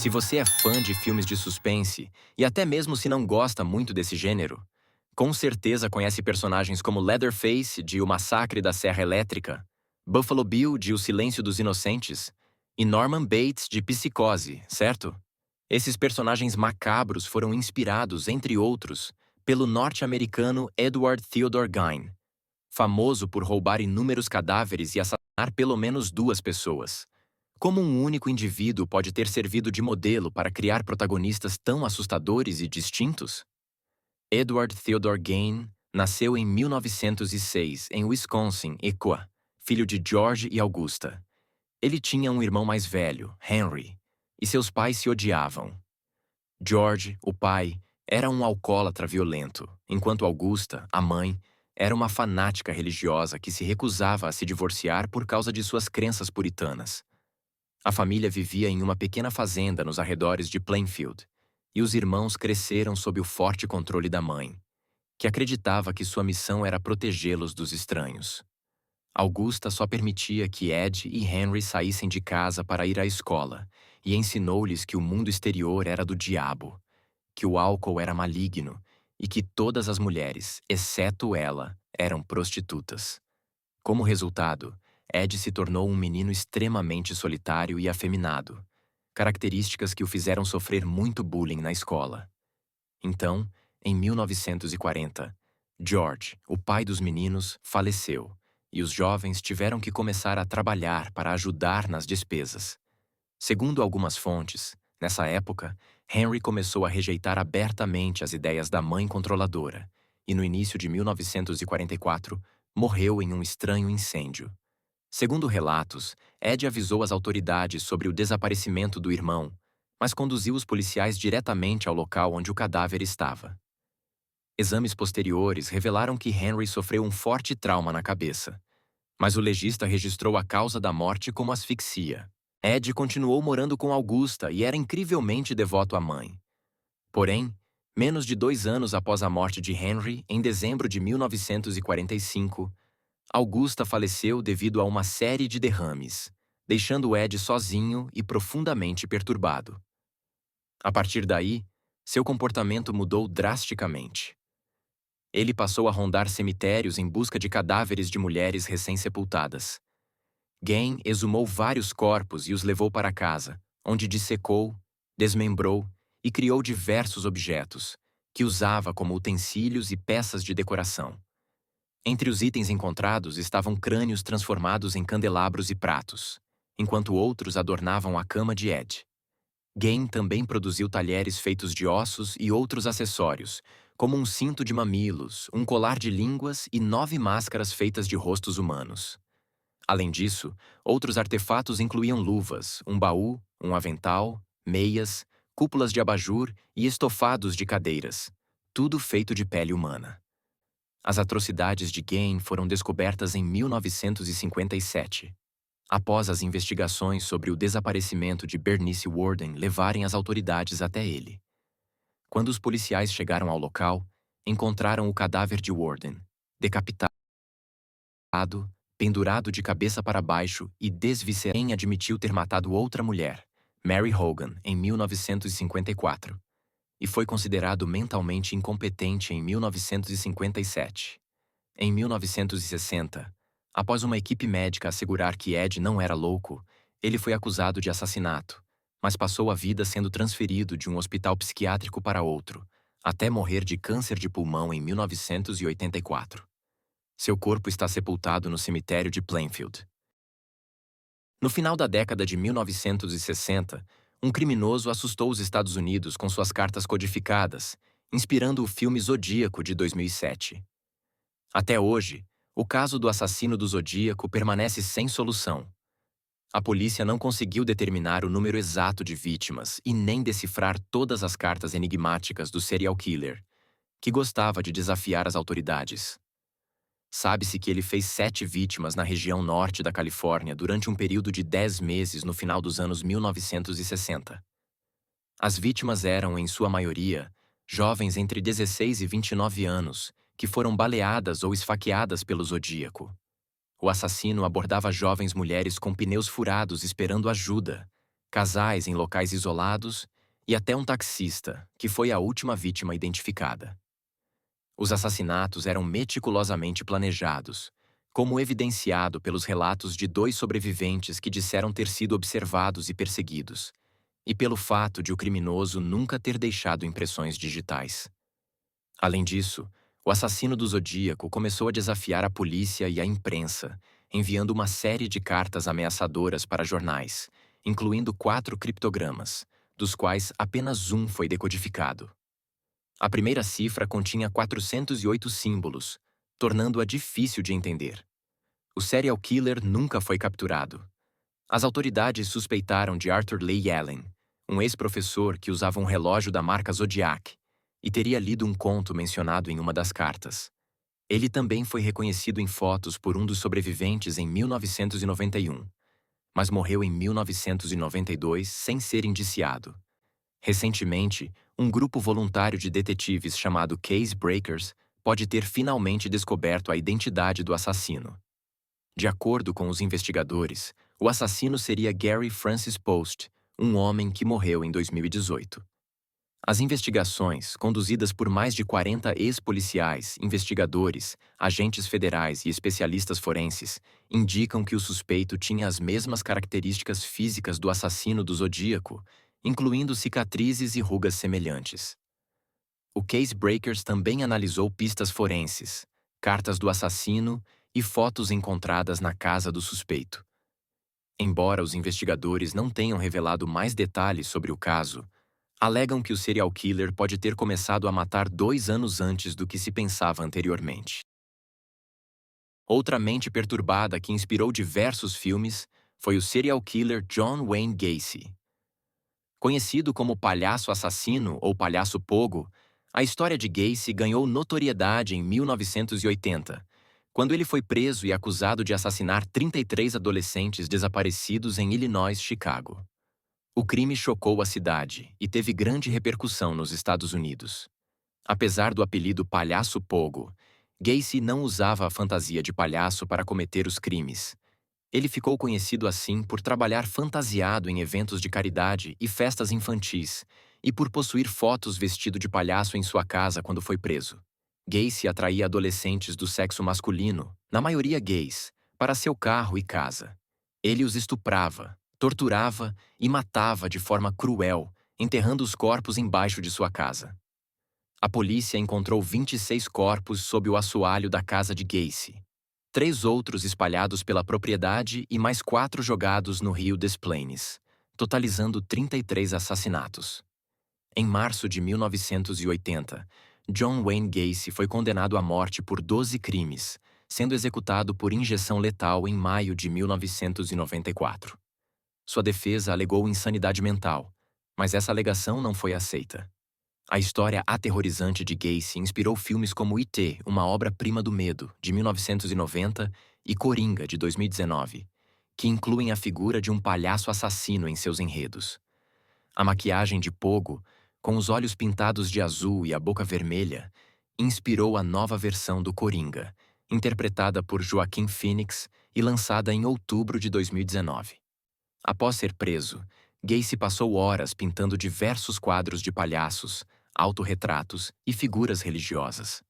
Se você é fã de filmes de suspense, e até mesmo se não gosta muito desse gênero, com certeza conhece personagens como Leatherface, de O Massacre da Serra Elétrica, Buffalo Bill, de O Silêncio dos Inocentes, e Norman Bates, de Psicose, certo? Esses personagens macabros foram inspirados, entre outros, pelo norte-americano Edward Theodore Gein, famoso por roubar inúmeros cadáveres e assassinar pelo menos duas pessoas. Como um único indivíduo pode ter servido de modelo para criar protagonistas tão assustadores e distintos? Edward Theodore Gein nasceu em 1906 em Wisconsin, Equa, filho de George e Augusta. Ele tinha um irmão mais velho, Henry, e seus pais se odiavam. George, o pai, era um alcoólatra violento, enquanto Augusta, a mãe, era uma fanática religiosa que se recusava a se divorciar por causa de suas crenças puritanas. A família vivia em uma pequena fazenda nos arredores de Plainfield, e os irmãos cresceram sob o forte controle da mãe, que acreditava que sua missão era protegê-los dos estranhos. Augusta só permitia que Ed e Henry saíssem de casa para ir à escola e ensinou-lhes que o mundo exterior era do diabo, que o álcool era maligno e que todas as mulheres, exceto ela, eram prostitutas. Como resultado, Ed se tornou um menino extremamente solitário e afeminado, características que o fizeram sofrer muito bullying na escola. Então, em 1940, George, o pai dos meninos, faleceu, e os jovens tiveram que começar a trabalhar para ajudar nas despesas. Segundo algumas fontes, nessa época, Henry começou a rejeitar abertamente as ideias da mãe controladora, e no início de 1944, morreu em um estranho incêndio. Segundo relatos, Ed avisou as autoridades sobre o desaparecimento do irmão, mas conduziu os policiais diretamente ao local onde o cadáver estava. Exames posteriores revelaram que Henry sofreu um forte trauma na cabeça, mas o legista registrou a causa da morte como asfixia. Ed continuou morando com Augusta e era incrivelmente devoto à mãe. Porém, menos de 2 anos após a morte de Henry, em dezembro de 1945, Augusta faleceu devido a uma série de derrames, deixando Ed sozinho e profundamente perturbado. A partir daí, seu comportamento mudou drasticamente. Ele passou a rondar cemitérios em busca de cadáveres de mulheres recém-sepultadas. Gein exumou vários corpos e os levou para casa, onde dissecou, desmembrou e criou diversos objetos, que usava como utensílios e peças de decoração. Entre os itens encontrados estavam crânios transformados em candelabros e pratos, enquanto outros adornavam a cama de Ed. Gein também produziu talheres feitos de ossos e outros acessórios, como um cinto de mamilos, um colar de línguas e 9 máscaras feitas de rostos humanos. Além disso, outros artefatos incluíam luvas, um baú, um avental, meias, cúpulas de abajur e estofados de cadeiras, tudo feito de pele humana. As atrocidades de Gein foram descobertas em 1957, após as investigações sobre o desaparecimento de Bernice Worden levarem as autoridades até ele. Quando os policiais chegaram ao local, encontraram o cadáver de Worden, decapitado, pendurado de cabeça para baixo e desviscerado. Gein admitiu ter matado outra mulher, Mary Hogan, em 1954, e foi considerado mentalmente incompetente em 1957. Em 1960, após uma equipe médica assegurar que Ed não era louco, ele foi acusado de assassinato, mas passou a vida sendo transferido de um hospital psiquiátrico para outro, até morrer de câncer de pulmão em 1984. Seu corpo está sepultado no cemitério de Plainfield. No final da década de 1960, um criminoso assustou os Estados Unidos com suas cartas codificadas, inspirando o filme Zodíaco de 2007. Até hoje, o caso do assassino do Zodíaco permanece sem solução. A polícia não conseguiu determinar o número exato de vítimas e nem decifrar todas as cartas enigmáticas do serial killer, que gostava de desafiar as autoridades. Sabe-se que ele fez 7 vítimas na região norte da Califórnia durante um período de 10 meses no final dos anos 1960. As vítimas eram, em sua maioria, jovens entre 16 e 29 anos, que foram baleadas ou esfaqueadas pelo Zodíaco. O assassino abordava jovens mulheres com pneus furados esperando ajuda, casais em locais isolados e até um taxista, que foi a última vítima identificada. Os assassinatos eram meticulosamente planejados, como evidenciado pelos relatos de 2 sobreviventes que disseram ter sido observados e perseguidos, e pelo fato de o criminoso nunca ter deixado impressões digitais. Além disso, o assassino do Zodíaco começou a desafiar a polícia e a imprensa, enviando uma série de cartas ameaçadoras para jornais, incluindo 4 criptogramas, dos quais apenas um foi decodificado. A primeira cifra continha 408 símbolos, tornando-a difícil de entender. O serial killer nunca foi capturado. As autoridades suspeitaram de Arthur Leigh Allen, um ex-professor que usava um relógio da marca Zodiac, e teria lido um conto mencionado em uma das cartas. Ele também foi reconhecido em fotos por um dos sobreviventes em 1991, mas morreu em 1992 sem ser indiciado. Recentemente, um grupo voluntário de detetives chamado Case Breakers pode ter finalmente descoberto a identidade do assassino. De acordo com os investigadores, o assassino seria Gary Francis Post, um homem que morreu em 2018. As investigações, conduzidas por mais de 40 ex-policiais, investigadores, agentes federais e especialistas forenses, indicam que o suspeito tinha as mesmas características físicas do assassino do Zodíaco, incluindo cicatrizes e rugas semelhantes. O Case Breakers também analisou pistas forenses, cartas do assassino e fotos encontradas na casa do suspeito. Embora os investigadores não tenham revelado mais detalhes sobre o caso, alegam que o serial killer pode ter começado a matar 2 anos antes do que se pensava anteriormente. Outra mente perturbada que inspirou diversos filmes foi o serial killer John Wayne Gacy. Conhecido como Palhaço Assassino ou Palhaço Pogo, a história de Gacy ganhou notoriedade em 1980, quando ele foi preso e acusado de assassinar 33 adolescentes desaparecidos em Illinois, Chicago. O crime chocou a cidade e teve grande repercussão nos Estados Unidos. Apesar do apelido Palhaço Pogo, Gacy não usava a fantasia de palhaço para cometer os crimes. Ele ficou conhecido assim por trabalhar fantasiado em eventos de caridade e festas infantis, e por possuir fotos vestido de palhaço em sua casa quando foi preso. Gacy atraía adolescentes do sexo masculino, na maioria gays, para seu carro e casa. Ele os estuprava, torturava e matava de forma cruel, enterrando os corpos embaixo de sua casa. A polícia encontrou 26 corpos sob o assoalho da casa de Gacy. 3 outros espalhados pela propriedade e mais 4 jogados no rio Des Plaines, totalizando 33 assassinatos. Em março de 1980, John Wayne Gacy foi condenado à morte por 12 crimes, sendo executado por injeção letal em maio de 1994. Sua defesa alegou insanidade mental, mas essa alegação não foi aceita. A história aterrorizante de Gacy inspirou filmes como E.T., uma obra-prima do medo, de 1990, e Coringa, de 2019, que incluem a figura de um palhaço assassino em seus enredos. A maquiagem de Pogo, com os olhos pintados de azul e a boca vermelha, inspirou a nova versão do Coringa, interpretada por Joaquin Phoenix e lançada em outubro de 2019. Após ser preso, Gacy passou horas pintando diversos quadros de palhaços, autorretratos e figuras religiosas.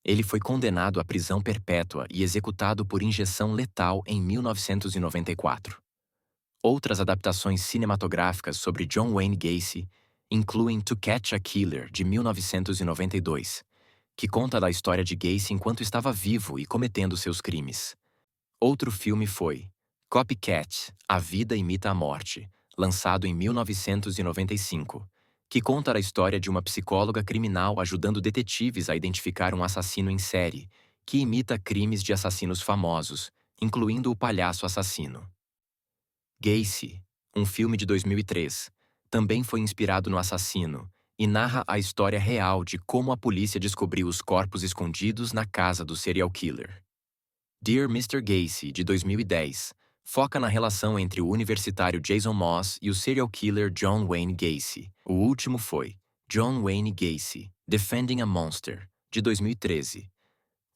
Ele foi condenado à prisão perpétua e executado por injeção letal em 1994. Outras adaptações cinematográficas sobre John Wayne Gacy incluem To Catch a Killer, de 1992, que conta da história de Gacy enquanto estava vivo e cometendo seus crimes. Outro filme foi Copycat, A Vida Imita a Morte, lançado em 1995, que conta a história de uma psicóloga criminal ajudando detetives a identificar um assassino em série, que imita crimes de assassinos famosos, incluindo o Palhaço Assassino. Gacy, um filme de 2003, também foi inspirado no assassino e narra a história real de como a polícia descobriu os corpos escondidos na casa do serial killer. Dear Mr. Gacy, de 2010, foca na relação entre o universitário Jason Moss e o serial killer John Wayne Gacy. O último foi John Wayne Gacy, Defending a Monster, de 2013,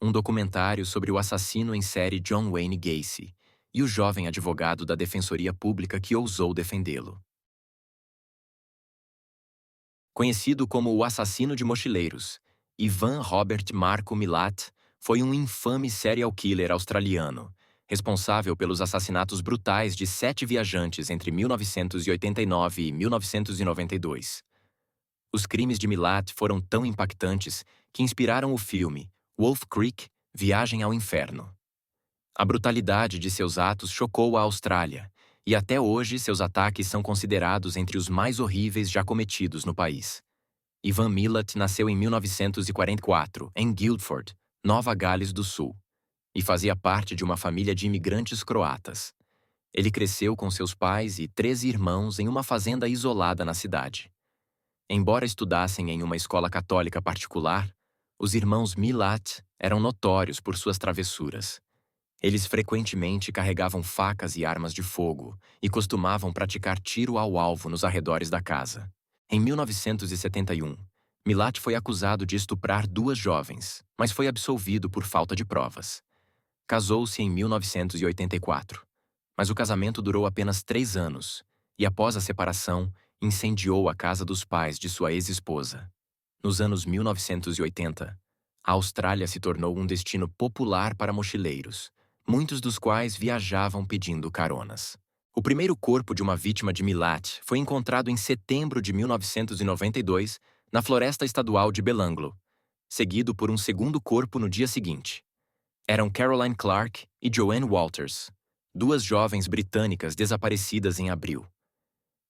um documentário sobre o assassino em série John Wayne Gacy e o jovem advogado da Defensoria Pública que ousou defendê-lo. Conhecido como o assassino de mochileiros, Ivan Robert Marco Milat foi um infame serial killer australiano, responsável pelos assassinatos brutais de 7 viajantes entre 1989 e 1992. Os crimes de Milat foram tão impactantes que inspiraram o filme Wolf Creek, Viagem ao Inferno. A brutalidade de seus atos chocou a Austrália, e até hoje seus ataques são considerados entre os mais horríveis já cometidos no país. Ivan Milat nasceu em 1944, em Guildford, Nova Gales do Sul, e fazia parte de uma família de imigrantes croatas. Ele cresceu com seus pais e 13 irmãos em uma fazenda isolada na cidade. Embora estudassem em uma escola católica particular, os irmãos Milat eram notórios por suas travessuras. Eles frequentemente carregavam facas e armas de fogo e costumavam praticar tiro ao alvo nos arredores da casa. Em 1971, Milat foi acusado de estuprar 2 jovens, mas foi absolvido por falta de provas. Casou-se em 1984, mas o casamento durou apenas 3 anos e, após a separação, incendiou a casa dos pais de sua ex-esposa. Nos anos 1980, a Austrália se tornou um destino popular para mochileiros, muitos dos quais viajavam pedindo caronas. O primeiro corpo de uma vítima de Milat foi encontrado em setembro de 1992 na floresta estadual de Belanglo, seguido por um segundo corpo no dia seguinte. Eram Caroline Clark e Joanne Walters, 2 jovens britânicas desaparecidas em abril.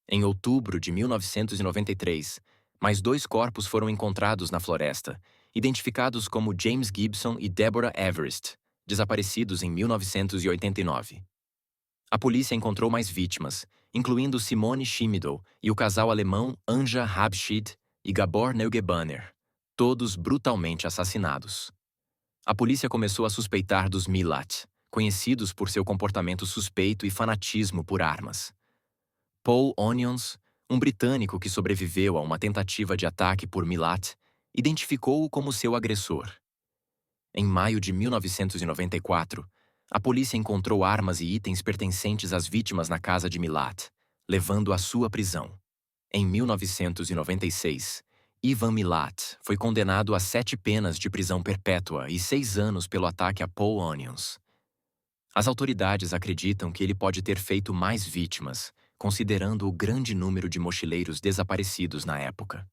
Em outubro de 1993, mais 2 corpos foram encontrados na floresta, identificados como James Gibson e Deborah Everest, desaparecidos em 1989. A polícia encontrou mais vítimas, incluindo Simone Schmidl e o casal alemão Anja Habschied e Gabor Neugebauer, todos brutalmente assassinados. A polícia começou a suspeitar dos Milat, conhecidos por seu comportamento suspeito e fanatismo por armas. Paul Onions, um britânico que sobreviveu a uma tentativa de ataque por Milat, identificou-o como seu agressor. Em maio de 1994, a polícia encontrou armas e itens pertencentes às vítimas na casa de Milat, levando à sua prisão. Em 1996, Ivan Milat foi condenado a 7 penas de prisão perpétua e 6 anos pelo ataque a Paul Onions. As autoridades acreditam que ele pode ter feito mais vítimas, considerando o grande número de mochileiros desaparecidos na época.